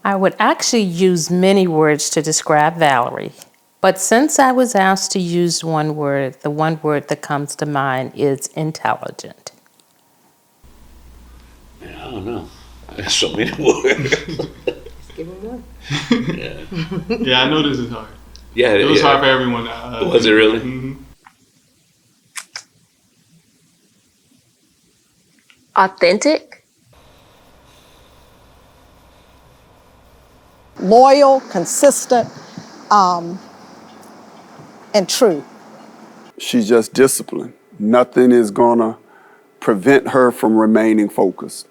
I would actually use many words to describe Valerie, but since I was asked to use one word, the one word that comes to mind is intelligent. I don't know. There's so many words. Give him one. Yeah, I know this is hard. Yeah, It was hard for everyone. Was it really? Mm-hmm. Authentic. Loyal, consistent, and true. She's just disciplined. Nothing is gonna prevent her from remaining focused.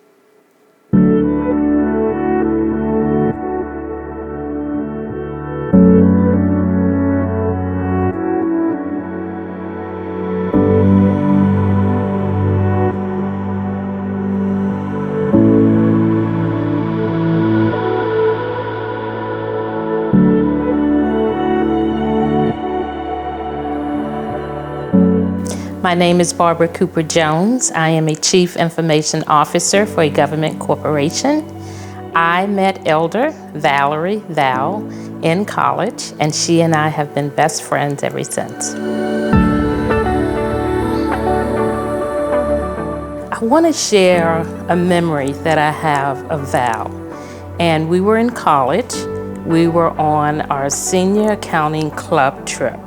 My name is Barbara Cooper Jones. I am a Chief Information Officer for a government corporation. I met Elder Valerie Val in college, and she and I have been best friends ever since. I want to share a memory that I have of Val. And we were in college. We were on our senior accounting club trip.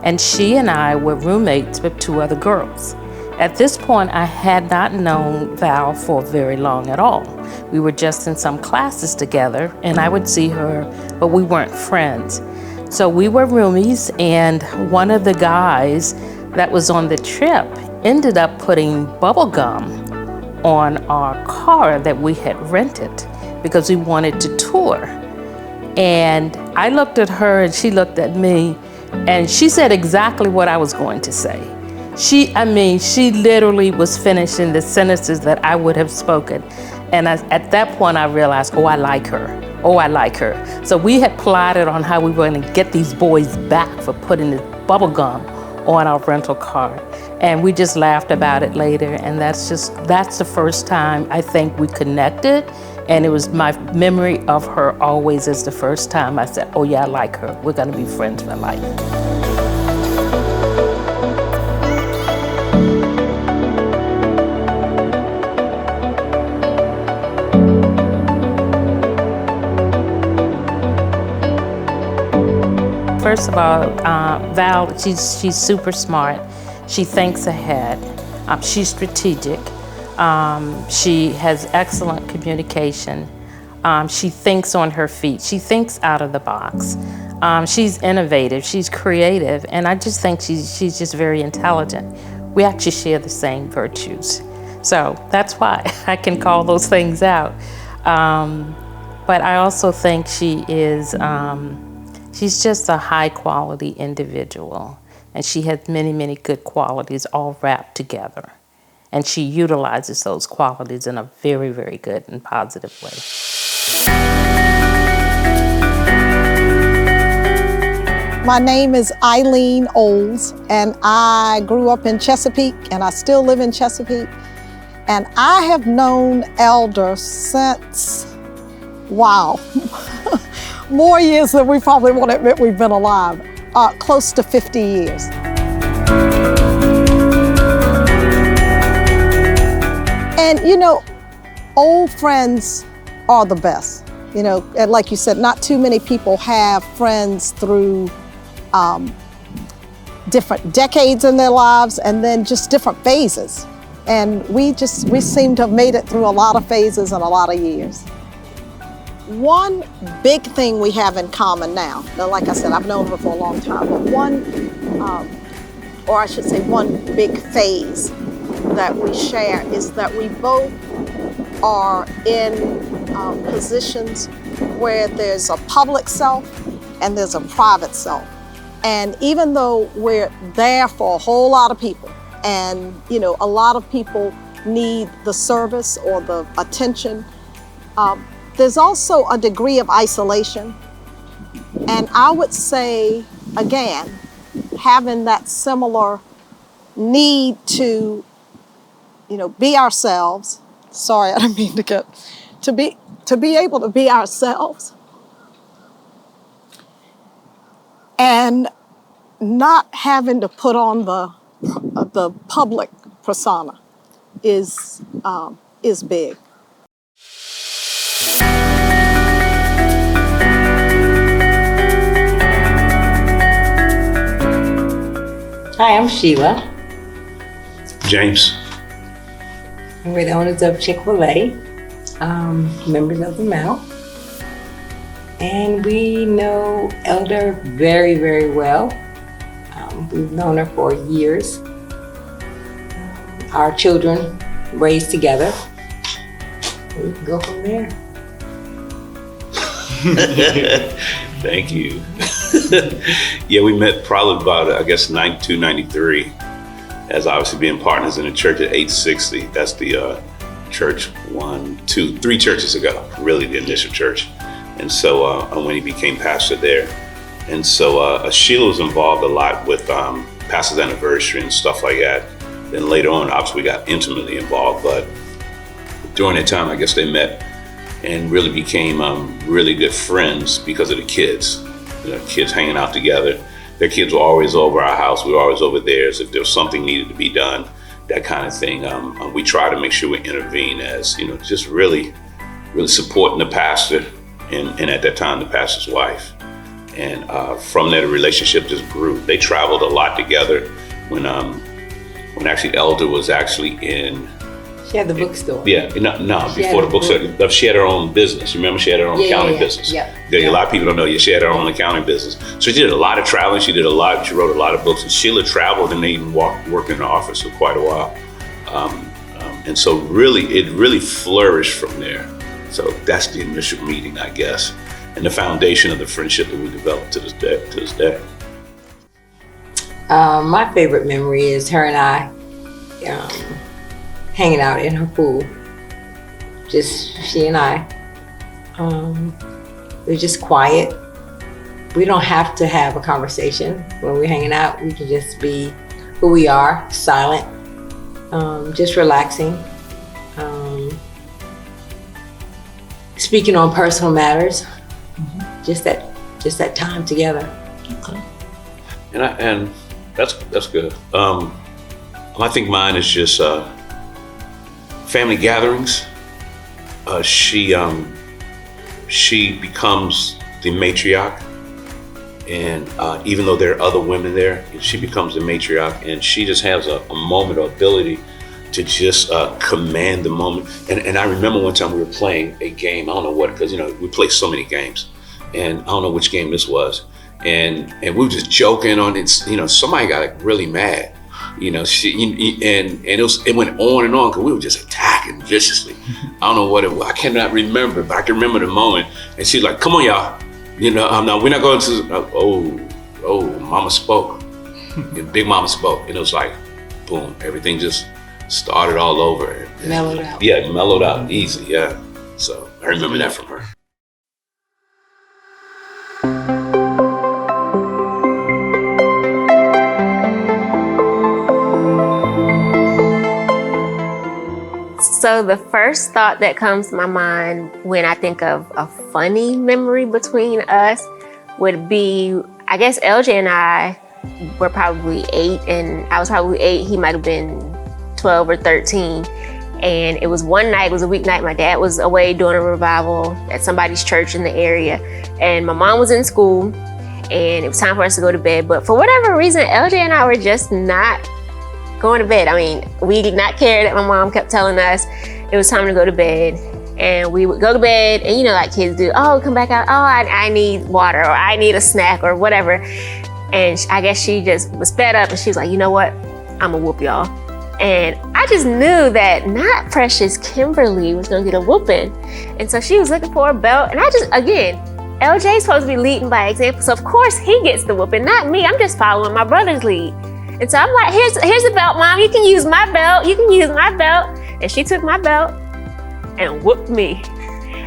And she and I were roommates with two other girls. At this point, I had not known Val for very long at all. We were just in some classes together, and I would see her, but we weren't friends. So we were roomies, and one of the guys that was on the trip ended up putting bubble gum on our car that we had rented because we wanted to tour. And I looked at her, and she looked at me, and she said exactly what I was going to say. She literally was finishing the sentences that I would have spoken. And at that point, I realized, oh, I like her. Oh, I like her. So we had plotted on how we were going to get these boys back for putting this bubble gum on our rental car. And we just laughed about it later. And that's the first time I think we connected. And it was my memory of her always as the first time I said, oh yeah, I like her. We're gonna be friends for life. First of all, Val, she's super smart. She thinks ahead. She's strategic. She has excellent communication. She thinks on her feet. She thinks out of the box. She's innovative. She's creative. And I just think she's just very intelligent. We actually share the same virtues. So that's why I can call those things out. But I also think she's just a high quality individual. And she has many, many good qualities all wrapped together. And she utilizes those qualities in a very, very good and positive way. My name is Eileen Oles, and I grew up in Chesapeake, and I still live in Chesapeake. And I have known Elder since, wow, more years than we probably want to admit we've been alive, close to 50 years. And you know, old friends are the best. You know, and like you said, not too many people have friends through different decades in their lives and then just different phases. And we seem to have made it through a lot of phases and a lot of years. One big thing we have in common now, like I said, I've known her for a long time, but one big phase that we share is that we both are in positions where there's a public self and there's a private self. And even though we're there for a whole lot of people, and you know, a lot of people need the service or the attention, there's also a degree of isolation. And I would say, again, having that similar need to, you know, be ourselves. Sorry, I didn't mean to to be able to be ourselves and not having to put on the public persona is big. Hi, I'm Sheila. James. And we're the owners of Chick-fil-A, members of the Mount. And we know Elder very, very well. We've known her for years. Our children raised together. We can go from there. Thank you. Yeah, we met probably about, I guess, 92, 93, as obviously being partners in the church at 860. That's the church 1, 2, 3 churches ago, really the initial church. And so when he became pastor there. And so Sheila was involved a lot with pastor's anniversary and stuff like that. Then later on, obviously, we got intimately involved. But during that time, I guess they met and really became really good friends because of the kids. You know, kids hanging out together. Their kids were always over our house. We were always over theirs. If there was something needed to be done, that kind of thing. We try to make sure we intervene as, you know, just really supporting the pastor and at that time, the pastor's wife. And from there, the relationship just grew. They traveled a lot together when actually Elder was actually in. She had the bookstore. Yeah, no, before the bookstore. She had her own business. Remember, she had her own accounting business. Yeah. A lot of people don't know. Yeah, she had her own accounting business. So she did a lot of traveling. She wrote a lot of books. And Sheila traveled, and they even worked in the office for quite a while. And so it really flourished from there. So that's the initial meeting, I guess, and the foundation of the friendship that we developed to this day. My favorite memory is her and I hanging out in her pool. Just she and I. We're just quiet. We don't have to have a conversation when we're hanging out. We can just be who we are, silent, just relaxing, speaking on personal matters. Just that time together. Okay. And that's good. I think mine is just family gatherings. She becomes the matriarch, and even though there are other women there, she becomes the matriarch, and she just has a moment of ability to just command the moment. And I remember one time we were playing a game. I don't know what, because we play so many games, and I don't know which game this was. And we were just joking on it. Somebody got really mad. It went on and on because we were just attacking viciously. I don't know what it was. I cannot remember, but I can remember the moment. And she's like, "Come on, y'all. No, we're not going to." Mama spoke. Big Mama spoke, and it was like, boom, everything just started all over. Mellowed out. Yeah, mellowed out, easy. Yeah. So I remember that from her. So the first thought that comes to my mind when I think of a funny memory between us would be, I guess LJ and I were probably 8, and I was probably 8. He might have been 12 or 13. And it was one night, it was a weeknight. My dad was away doing a revival at somebody's church in the area. And my mom was in school, and it was time for us to go to bed. But for whatever reason, LJ and I were just not going to bed. I mean, we did not care that my mom kept telling us it was time to go to bed. And we would go to bed, and like kids do, come back out, I need water, or I need a snack, or whatever. And I guess she just was fed up, and she was like, you know what, I'm gonna whoop y'all. And I just knew that not precious Kimberly was gonna get a whooping. And so she was looking for a belt, and LJ's supposed to be leading by example, so of course he gets the whooping, not me. I'm just following my brother's lead. And so I'm like, here's the belt, Mom. You can use my belt. You can use my belt. And she took my belt and whooped me.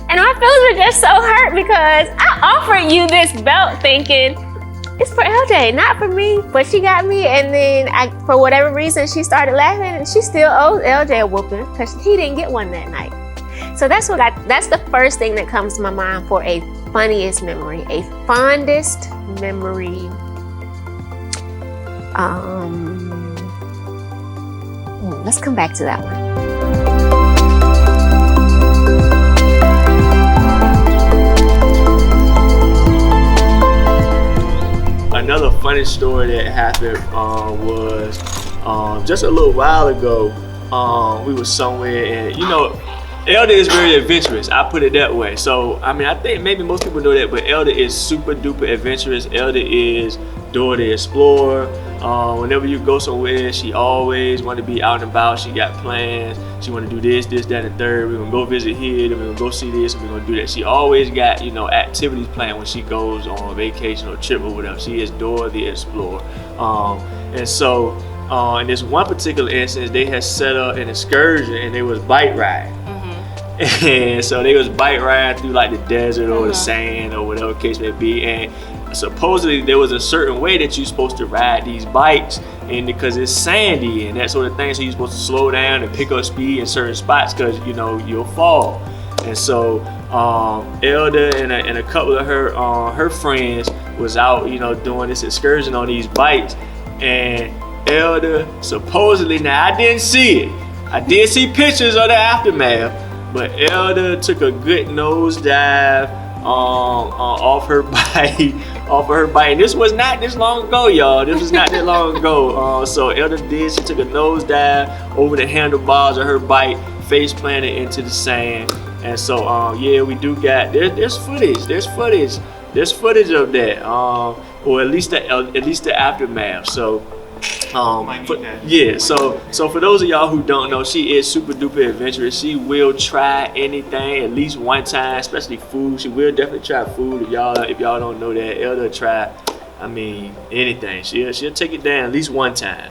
And my feelings were just so hurt because I offered you this belt thinking it's for LJ, not for me. But she got me, and then for whatever reason, she started laughing, and she still owes LJ a whooping because he didn't get one that night. So that's the first thing that comes to my mind for a funniest memory. A fondest memory. Let's come back to that one. Another funny story that happened was just a little while ago. We were somewhere, and Elder is very adventurous. I put it that way. So I think maybe most people know that, but Elder is super duper adventurous. Elder is Dora the Explorer. Whenever you go somewhere, she always want to be out and about. She got plans. She want to do this, that, and third. We're gonna go visit here. Then we're gonna go see this. And we're gonna do that. She always got activities planned when she goes on vacation or trip or whatever. She is Dora the Explorer. And so in this one particular instance, they had set up an excursion and they was bike riding. And so they was bike riding through like the desert or the sand or whatever case may be. And supposedly there was a certain way that you're supposed to ride these bikes, and because it's sandy and that sort of thing, so you're supposed to slow down and pick up speed in certain spots because you'll fall. And so Elder and a couple of her friends was out doing this excursion on these bikes, and Elder supposedly, now I didn't see it, I did see pictures of the aftermath, but Elder took a good nosedive off her bike, and this was not this long ago, y'all. This was not that long ago. So Elder she took a nosedive over the handlebars of her bike, face planted into the sand. And so we do got there's footage of that, or at least the aftermath. So. So for those of y'all who don't know, she is super duper adventurous. She will try anything at least one time, especially food. She will definitely try food. If y'all don't know that, Elder try, anything. She'll take it down at least one time.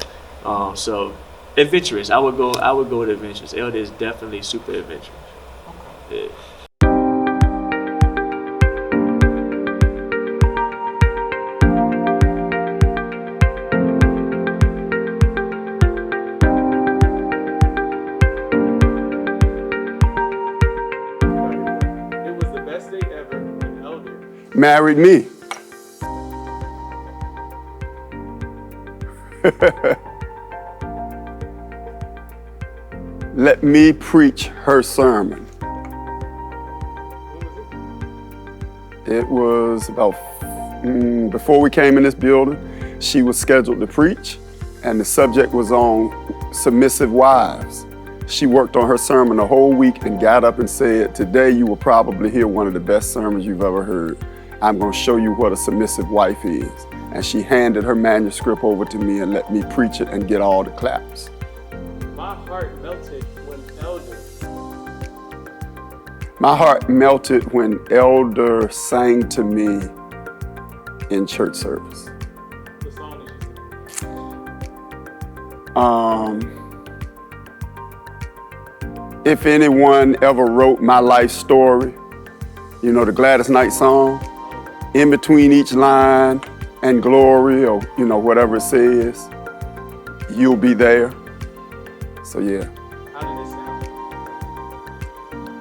So adventurous. I would go with adventurous. Elder is definitely super adventurous. Yeah. Married me. Let me preach her sermon. It was about before we came in this building. She was scheduled to preach, and the subject was on submissive wives. She worked on her sermon the whole week and got up and said, "Today you will probably hear one of the best sermons you've ever heard. I'm going to show you what a submissive wife is." And she handed her manuscript over to me and let me preach it and get all the claps. My heart melted when Elder sang to me in church service. What song did you sing? If anyone ever wrote my life story, the Gladys Knight song, in between each line and glory, or whatever it says, you'll be there. So yeah. How did it sound?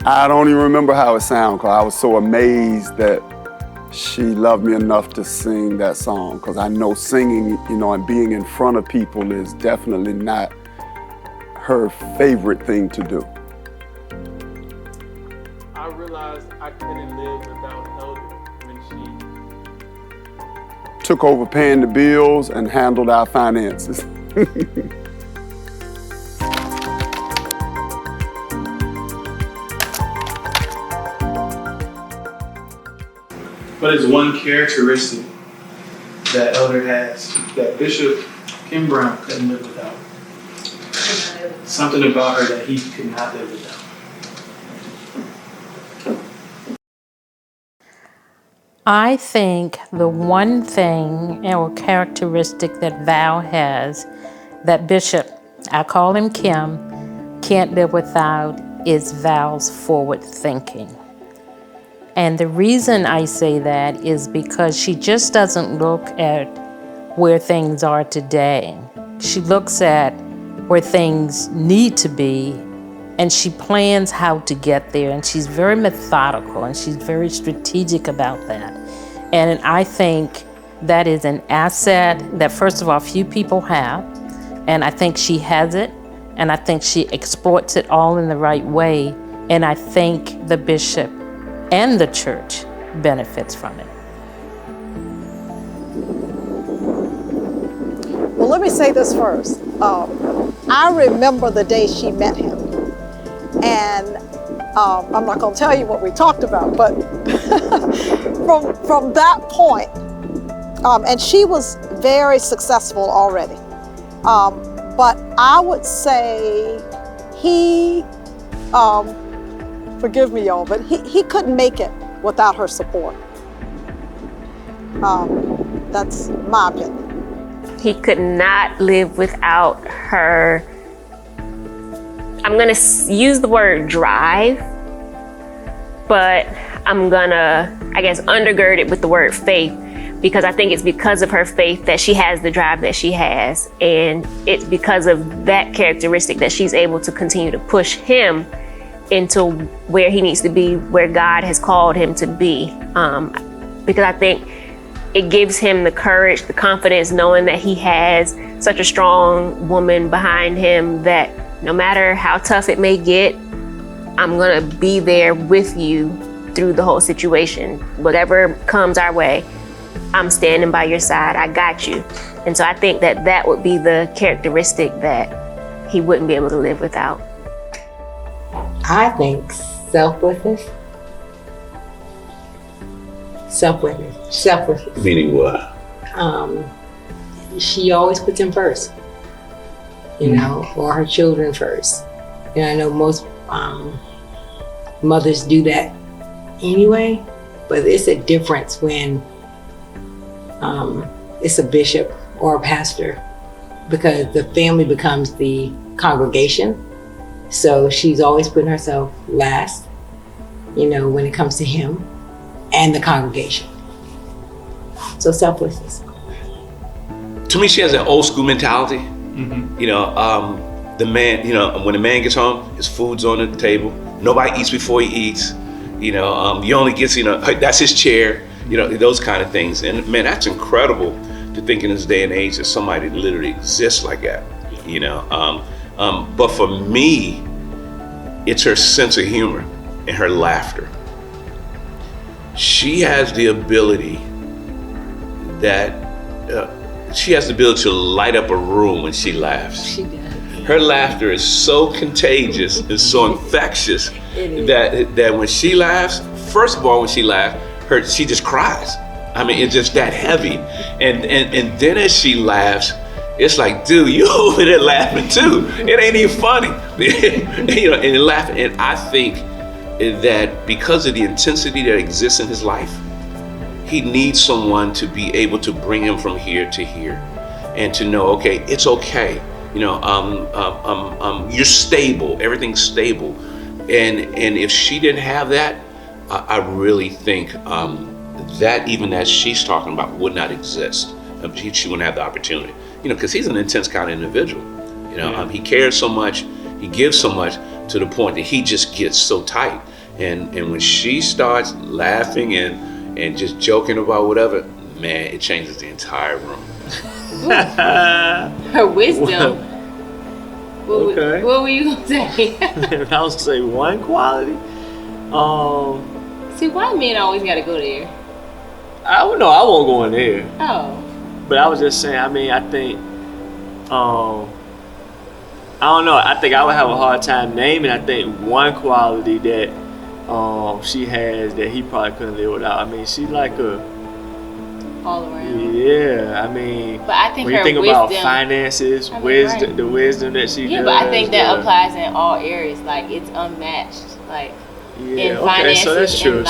I don't even remember how it sounded, because I was so amazed that she loved me enough to sing that song, because I know singing, and being in front of people is definitely not her favorite thing to do. I realized I couldn't live without Elder when she took over paying the bills and handled our finances. But it's one characteristic that Elder has that Bishop Kim Brown couldn't live without. Something about her that he could not live without. I think the one thing or characteristic that Val has that Bishop, I call him Kim, can't live without is Val's forward thinking. And the reason I say that is because she just doesn't look at where things are today. She looks at where things need to be and she plans how to get there, and she's very methodical, and she's very strategic about that. And I think that is an asset that, first of all, few people have, and I think she has it, and I think she exploits it all in the right way, and I think the bishop and the church benefits from it. Well, let me say this first. I remember the day she met him. And I'm not going to tell you what we talked about, but from that point, and she was very successful already. But I would say he, forgive me y'all, but he couldn't make it without her support. That's my opinion. He could not live without her, I'm gonna use the word drive, but I'm gonna, I guess, undergird it with the word faith, because I think it's because of her faith that she has the drive that she has. And it's because of that characteristic that she's able to continue to push him into where he needs to be, where God has called him to be. Because I think it gives him the courage, the confidence, knowing that he has such a strong woman behind him that no matter how tough it may get, I'm gonna be there with you through the whole situation. Whatever comes our way, I'm standing by your side, I got you. And so I think that that would be the characteristic that he wouldn't be able to live without. I think selflessness. Selflessness. Meaning what? She always puts him first, you know, or her children first. And I know most mothers do that anyway, but it's a difference when it's a bishop or a pastor, because the family becomes the congregation. So she's always putting herself last, you know, when it comes to him and the congregation. So selflessness. To me, she has an old school mentality. Mm-hmm. You know, the man, you know, when the man gets home, his food's on the table. Nobody eats before he eats. You know, he only gets, you know, that's his chair. You know, those kind of things. And man, that's incredible to think in this day and age that somebody literally exists like that. You know, but for me, it's her sense of humor and her laughter. She has the ability to light up a room when she laughs. She does. Her laughter is so contagious and so infectious that when she laughs, first of all, when she laughs, she just cries. I mean, it's just that heavy. And then as she laughs, it's like, dude, you over there laughing too. It ain't even funny. You know, and laughing. And I think that because of the intensity that exists in his life, he needs someone to be able to bring him from here to here and to know, okay, it's okay. You know, you're stable, everything's stable. And if she didn't have that, I really think that even that she's talking about would not exist. She wouldn't have the opportunity. You know, because he's an intense kind of individual. You know, he cares so much, he gives so much to the point that he just gets so tight. And when she starts laughing and just joking about whatever, man, it changes the entire room. Her wisdom. Okay. What were you gonna say? I was gonna say one quality. See, why men always gotta go there? I don't know. I won't go in there. Oh. But I was just saying. I mean, I think. I don't know. I think I would have a hard time naming. I think one quality that she has that he probably couldn't live without. I mean, she's like a all around. Yeah, I mean, but I think when you think wisdom, about finances, wisdom, right. The wisdom that she does. Yeah, but I think that applies in all areas. Like, it's unmatched. Like, in finances. So that's true.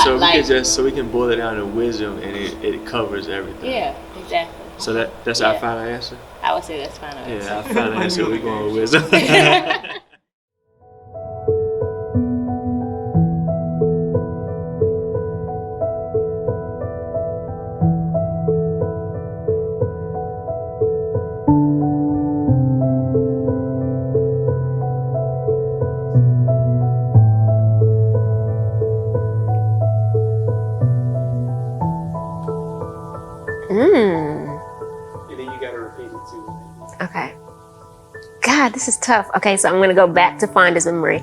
And So we can boil it down to wisdom, and it covers everything. Yeah, exactly. So that's our final answer? I would say that's final answer. Yeah, our final answer, we're going with wisdom. And then you gotta repeat it too. Okay. God, this is tough. Okay, so I'm gonna go back to fondest memory.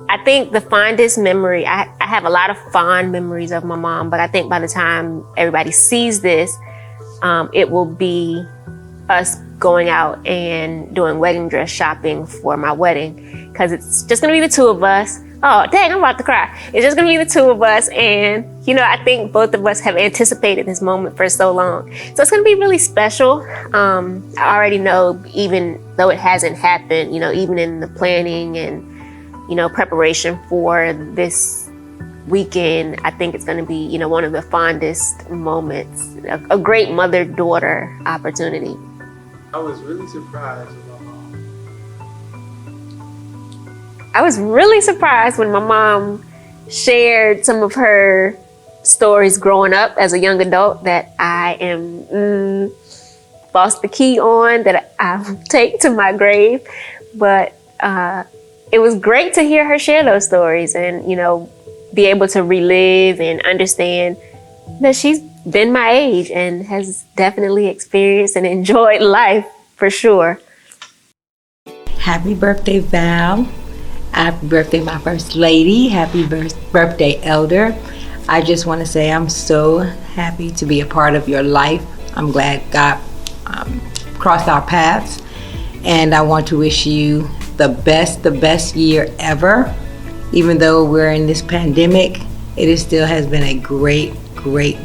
I think the fondest memory, I have a lot of fond memories of my mom, but I think by the time everybody sees this, it will be us going out and doing wedding dress shopping for my wedding, because it's just gonna be the two of us. Oh, dang, I'm about to cry. It's just gonna be the two of us, and I think both of us have anticipated this moment for so long. So it's gonna be really special. I already know, even though it hasn't happened, even in the planning and, preparation for this weekend, I think it's gonna be, one of the fondest moments, a great mother-daughter opportunity. I was really surprised with my mom. I was really surprised when my mom shared some of her stories growing up as a young adult that I am lost the key on, that I take to my grave. But it was great to hear her share those stories and, be able to relive and understand that she's been my age and has definitely experienced and enjoyed life for sure. Happy birthday, Val. Happy birthday, my first lady. Happy birthday, Elder. I just want to say I'm so happy to be a part of your life. I'm glad God crossed our paths. And I want to wish you the best year ever. Even though we're in this pandemic, it still has been a great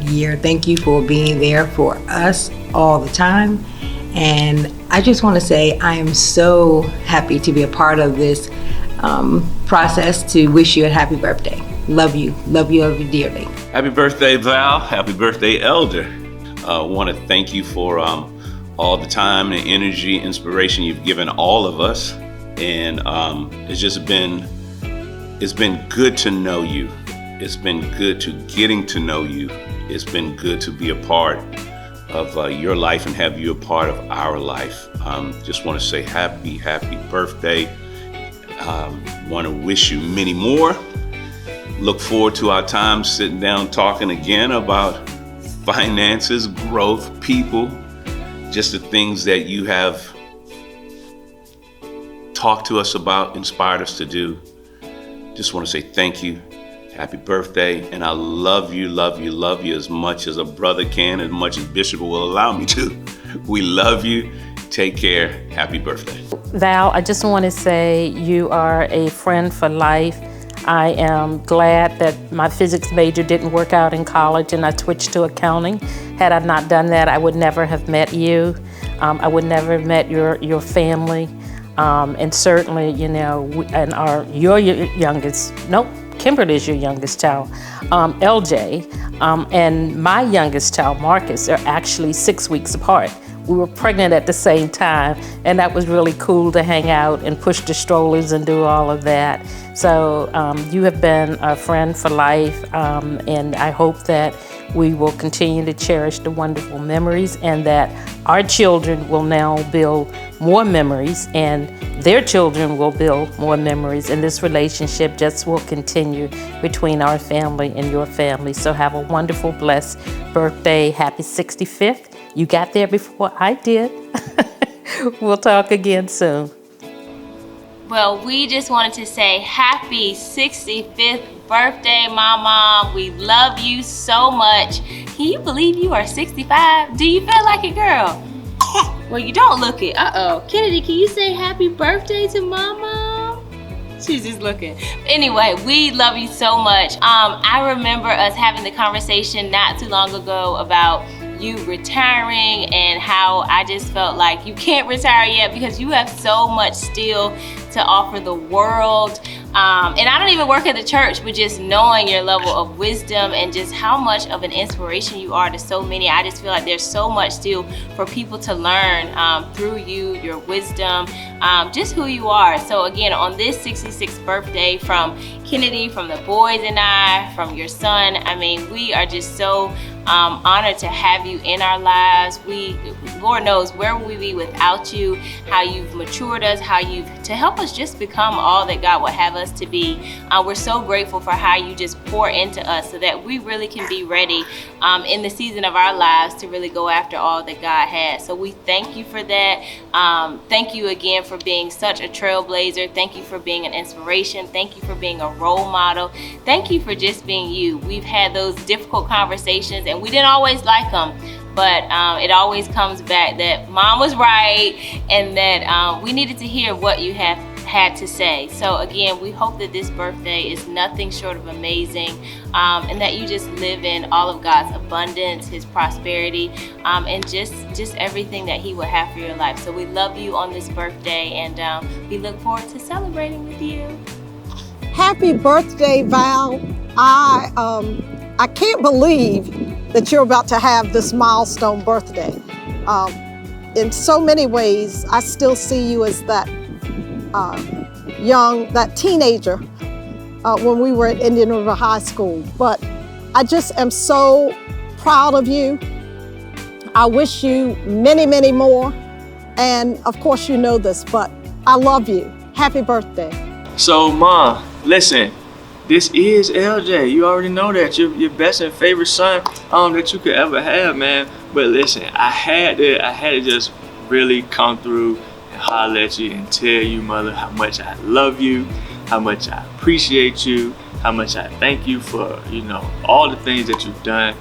year. Thank you for being there for us all the time. And I just want to say I am so happy to be a part of this process to wish you a happy birthday. Love you dearly. Happy birthday, Val. Happy birthday, Elder. I want to thank you for all the time and energy, inspiration you've given all of us. And it's been good to know you. It's been good to getting to know you. It's been good to be a part of your life and have you a part of our life. Just want to say happy birthday. Want to wish you many more. Look forward to our time sitting down talking again about finances, growth, people, just the things that you have talked to us about, inspired us to do. Just want to say thank you. Happy birthday. And I love you as much as a brother can, as much as Bishop will allow me to. We love you. Take care. Happy birthday. Val, I just want to say you are a friend for life. I am glad that my physics major didn't work out in college and I switched to accounting. Had I not done that, I would never have met you. I would never have met your family. And certainly, your youngest, Kimberly is your youngest child, LJ, and my youngest child, Marcus, are actually 6 weeks apart. We were pregnant at the same time, and that was really cool to hang out and push the strollers and do all of that. So you have been a friend for life, and I hope that we will continue to cherish the wonderful memories and that our children will now build more memories and their children will build more memories, and this relationship just will continue between our family and your family. So have a wonderful, blessed birthday. Happy 65th. You got there before I did. We'll talk again soon. Well, we just wanted to say happy 65th birthday, Mama. We love you so much. Can you believe you are 65? Do you feel like it, girl? Well, you don't look it. Kennedy, can you say happy birthday to Mama? She's just looking. Anyway, we love you so much. I remember us having the conversation not too long ago about you retiring and how I just felt like you can't retire yet because you have so much still to offer the world. And I don't even work at the church, but just knowing your level of wisdom and just how much of an inspiration you are to so many, I just feel like there's so much still for people to learn through you, your wisdom, just who you are. So again, on this 66th birthday from Kennedy, from the boys and I, from your son, I mean, we are just so honored to have you in our lives. Lord knows where would we be without you, how you've matured us, to help us just become all that God would have us to be. We're so grateful for how you just pour into us so that we really can be ready in the season of our lives to really go after all that God has. So we thank you for that. Thank you again for being such a trailblazer. Thank you for being an inspiration. Thank you for being a role model. Thank you for just being you. We've had those difficult conversations and we didn't always like them, but it always comes back that Mom was right and that we needed to hear what you had to say. So again, we hope that this birthday is nothing short of amazing, and that you just live in all of God's abundance, His prosperity, and just everything that He will have for your life. So we love you on this birthday, and we look forward to celebrating with you. Happy birthday, Val. I can't believe that you're about to have this milestone birthday. In so many ways, I still see you as that that teenager when we were at Indian River High School. But I just am so proud of you. I wish you many, many more. And of course you know this, but I love you. Happy birthday. So, Mom, listen, this is LJ. You already know that. Your best and favorite son that you could ever have, man. But listen, I had to just really come through and holler at you and tell you, Mother, how much I love you, how much I appreciate you, how much I thank you for, all the things that you've done,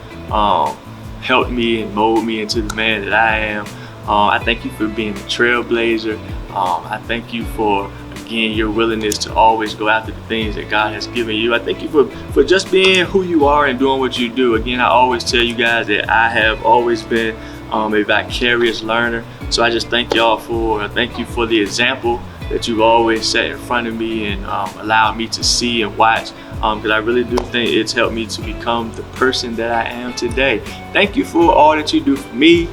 helped me and mold me into the man that I am. I thank you for being a trailblazer. I thank you for, again, your willingness to always go after the things that God has given you. I thank you for just being who you are and doing what you do. Again, I always tell you guys that I have always been a vicarious learner. So I just thank you for the example that you've always set in front of me and allowed me to see and watch, because I really do think it's helped me to become the person that I am today. Thank you for all that you do for me,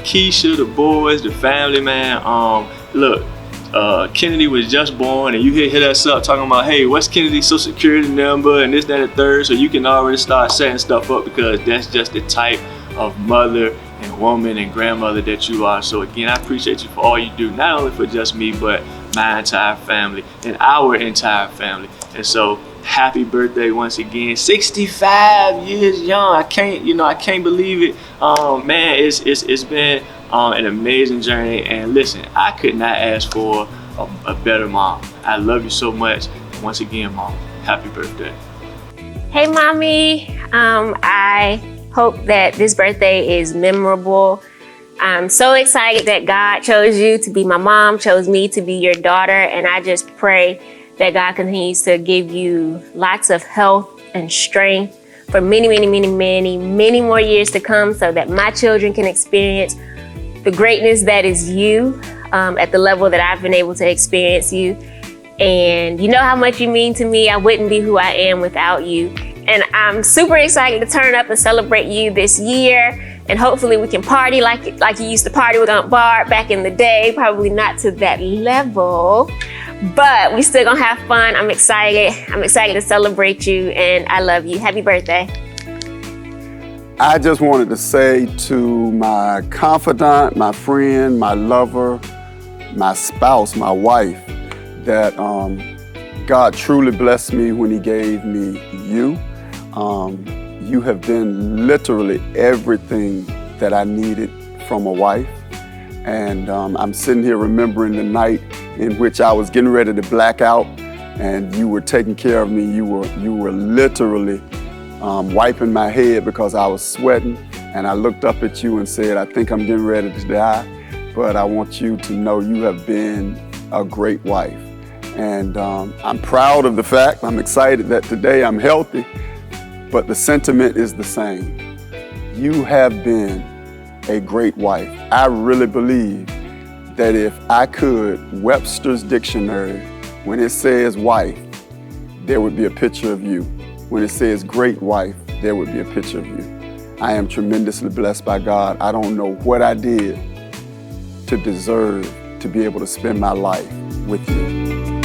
Keisha, the boys, the family, man. Look, Kennedy was just born and you hit us up talking about, hey, what's Kennedy's social security number and this, that, and the third, so you can already start setting stuff up, because that's just the type of mother and woman and grandmother that you are. So again, I appreciate you for all you do, not only for just me, but my entire family and our entire family. And so happy birthday once again. 65 years young. I can't believe it. Man, it's been an amazing journey. And listen, I could not ask for a better mom. I love you so much. And once again, Mom, happy birthday. Hey, Mommy. I hope that this birthday is memorable. I'm so excited that God chose you to be my mom, chose me to be your daughter, and I just pray that God continues to give you lots of health and strength for many, many, many, many, many more years to come, so that my children can experience the greatness that is you at the level that I've been able to experience you. And you know how much you mean to me. I wouldn't be who I am without you. And I'm super excited to turn up and celebrate you this year. And hopefully we can party like you used to party with Aunt Barb back in the day. Probably not to that level, but we still gonna have fun. I'm excited. I'm excited to celebrate you, and I love you. Happy birthday. I just wanted to say to my confidant, my friend, my lover, my spouse, my wife, that God truly blessed me when He gave me you. You have been literally everything that I needed from a wife. And I'm sitting here remembering the night in which I was getting ready to black out and you were taking care of me. You were literally wiping my head because I was sweating. And I looked up at you and said, I think I'm getting ready to die, but I want you to know you have been a great wife. And I'm proud of the fact, I'm excited that today I'm healthy, but the sentiment is the same. You have been a great wife. I really believe that if I could, Webster's dictionary, when it says wife, there would be a picture of you. When it says great wife, there would be a picture of you. I am tremendously blessed by God. I don't know what I did to deserve to be able to spend my life with you.